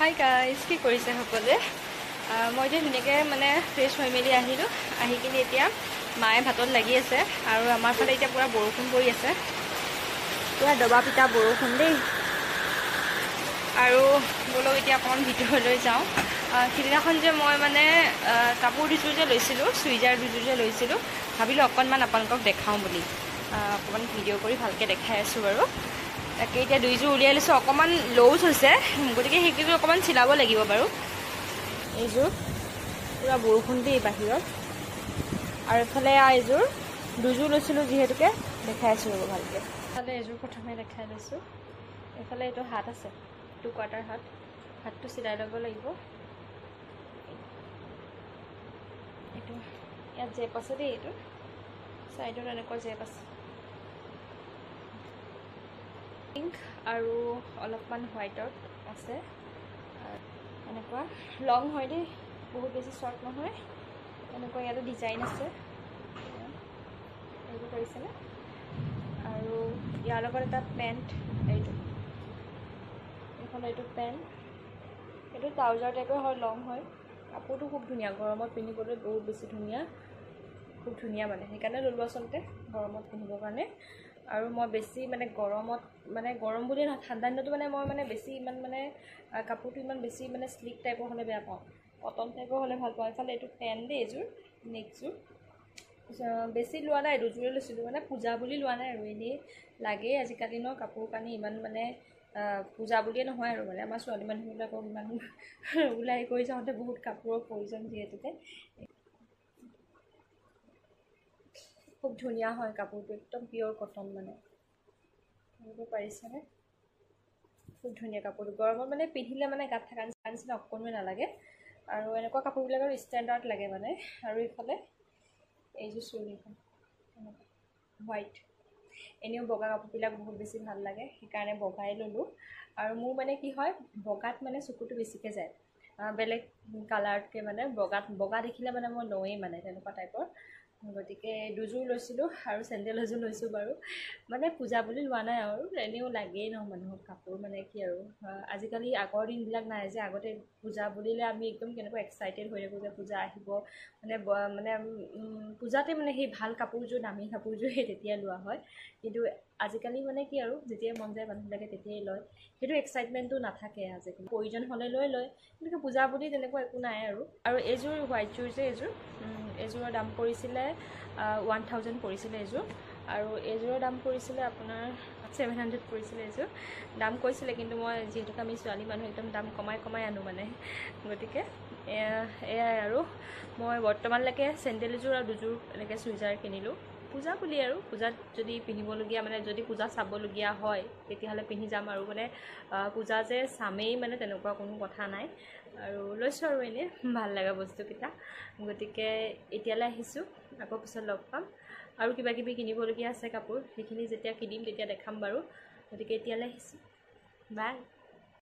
Hi guys, কি কৰিছে সকলোৱে? মই এতিয়া ধুনীয়াকৈ মানে ফ্ৰেছ হৈ মেলি আহিলোঁ। আহি কিনি এতিয়া মায়ে ভাতত লাগি আছে আৰু আমাৰ ফালে এতিয়া পূৰা বৰষুণ পৰি আছে, পূৰা দবা পিটা বৰষুণ দেই। আৰু বোলো এতিয়া অকণমান ভিতৰলৈ যাওঁ। সিদিনাখন যে মই মানে কাপোৰ দুযোৰ যে লৈছিলোঁ, চুইজাৰ দুযোৰ যে লৈছিলোঁ, ভাবিলোঁ অকণমান আপোনালোকক দেখাওঁ বুলি অকণমান ভিডিঅ' কৰি ভালকৈ দেখাই আছোঁ বাৰু। তাকে এতিয়া দুইযোৰ উলিয়াই লৈছোঁ, অকণমান লুজ হৈছে, গতিকে সেইকেইযোৰ অকণমান চিলাব লাগিব বাৰু। এইযোৰ পূৰা বৰষুণ দেই বাহিৰত, আৰু এইফালে এইযোৰ দুযোৰ লৈছিলোঁ যিহেতুকে দেখাই আছোঁ বাৰু ভালকৈ। এইফালে এইযোৰ প্ৰথমে দেখাই লৈছোঁ। এইফালে এইটো হাত আছে, 2 কোৱাৰ্টাৰ হাতটো চিলাই ল'ব লাগিব। এইটো ইয়াত জেপ আছে দেই, এইটো ছাইডত এনেকুৱা জেপ আছে, পিংক আৰু অলপমান হোৱাইটত আছে। এনেকুৱা লং হয় দেই, বহুত বেছি শ্বৰ্ট নহয়। এনেকুৱা ইয়াতে ডিজাইন আছে, এইটো কৰিছেনে? আৰু ইয়াৰ লগত এটা পেণ্ট, এইখন এইটো পেণ্ট, এইটো ট্ৰাউজাৰ টাইপৰ হয়, লং হয়। কাপোৰটো খুব ধুনীয়া, গৰমত পিন্ধিবলৈ বহুত বেছি ধুনীয়া, খুব ধুনীয়া মানে, সেইকাৰণে ল'লোঁ আচলতে গৰমত পিন্ধিবৰ কাৰণে। আৰু মই বেছি মানে গৰমত, মানে গৰম বুলিয়ে নহয়, ঠাণ্ডা দিনতো মানে মই মানে বেছি ইমান মানে কাপোৰটো ইমান বেছি মানে স্লিক টাইপৰ হ'লে বেয়া পাওঁ, কটন টাইপৰ হ'লে ভাল পাওঁ। এইফালে এইটো পেণ্ট দেই, এইযোৰ নেক্সটযোৰ বেছি লোৱা নাই, দুযোৰে লৈছিলোঁ, মানে পূজা বুলি লোৱা নাই আৰু এনেই লাগেই আজিকালি ন কাপোৰ কানি, ইমান মানে পূজা বুলিয়ে নহয় আৰু মানে আমাৰ ছোৱালী মানুহবিলাকক ইমান ওলাই কৰি যাওঁতে বহুত কাপোৰৰ প্ৰয়োজন যিহেতুকে। খুব ধুনীয়া হয় কাপোৰটো, একদম পিয়'ৰ কটন মানে, ভাবিব পাৰিছেনে? খুব ধুনীয়া কাপোৰটো, গৰমত মানে পিন্ধিলে মানে গাত থকা নিচিনা অকণো নালাগে, আৰু এনেকুৱা কাপোৰবিলাকৰ ষ্টেণ্ডাৰ্ড লাগে মানে। আৰু এইফালে এইযোৰ চুৰ্ণীখন হোৱাইট, এনেও বগা কাপোৰবিলাক বহুত বেছি ভাল লাগে, সেইকাৰণে বগাই ল'লোঁ। আৰু মোৰ মানে কি হয়, বগাত মানে চকুটো বেছিকৈ যায়, বেলেগ কালাৰতকৈ মানে বগা দেখিলে মানে মই লওঁৱেই মানে, তেনেকুৱা টাইপৰ। গতিকে দুযোৰ লৈছিলোঁ আৰু চেণ্ডেল এযোৰ লৈছোঁ বাৰু, মানে পূজা বুলি লোৱা নাই আৰু এনেও লাগেই ন মানুহক কাপোৰ, মানে কি আৰু আজিকালি আগৰ দিনবিলাক নাই যে, আগতে পূজা বুলিলে আমি একদম কেনেকুৱা এক্সাইটেড হৈ থাকোঁ যে পূজা আহিব, মানে পূজাতে মানে সেই ভাল কাপোৰযোৰ, দামী কাপোৰযোৰ সেই তেতিয়াই লোৱা হয়। কিন্তু আজিকালি মানে কি আৰু যেতিয়াই মন যায় মানুহবিলাকে তেতিয়াই লয়, সেইটো এক্সাইটমেণ্টটো নাথাকে আজিকালি, প্ৰয়োজন হ'লে লয়, কিন্তু পূজা বুলি তেনেকুৱা একো নাই আৰু। আৰু এইযোৰ হোৱাইটযোৰ যে এইযোৰৰ দাম পৰিছিলে 1000 পৰিছিলে এইযোৰ, আৰু এইযোৰৰ দাম পৰিছিলে আপোনাৰ 700 পৰিছিলে। এইযোৰ দাম কৈছিলে, কিন্তু মই যিহেতুকে আমি ছোৱালী মানুহ একদম দাম কমাই আনো মানে, গতিকে এয়াই আৰু। মই বৰ্তমানলৈকে চেণ্ডেল এযোৰ আৰু দুযোৰ এনেকৈ চুইজাৰ কিনিলোঁ, পূজা বুলি আৰু, পূজাত যদি পিন্ধিবলগীয়া মানে যদি পূজা চাবলগীয়া হয় তেতিয়াহ'লে পিন্ধি যাম আৰু, মানে পূজা যে চামেই মানে তেনেকুৱা কোনো কথা নাই। আৰু লৈছোঁ আৰু এনেই ভাল লগা বস্তুকেইটা, গতিকে এতিয়ালৈ আহিছোঁ, আকৌ পিছত লগ পাম। আৰু কিবা কিবি কিনিবলগীয়া আছে কাপোৰ, সেইখিনি যেতিয়া কিনিম তেতিয়া দেখাম বাৰু। গতিকে এতিয়ালৈ আহিছোঁ, বাই।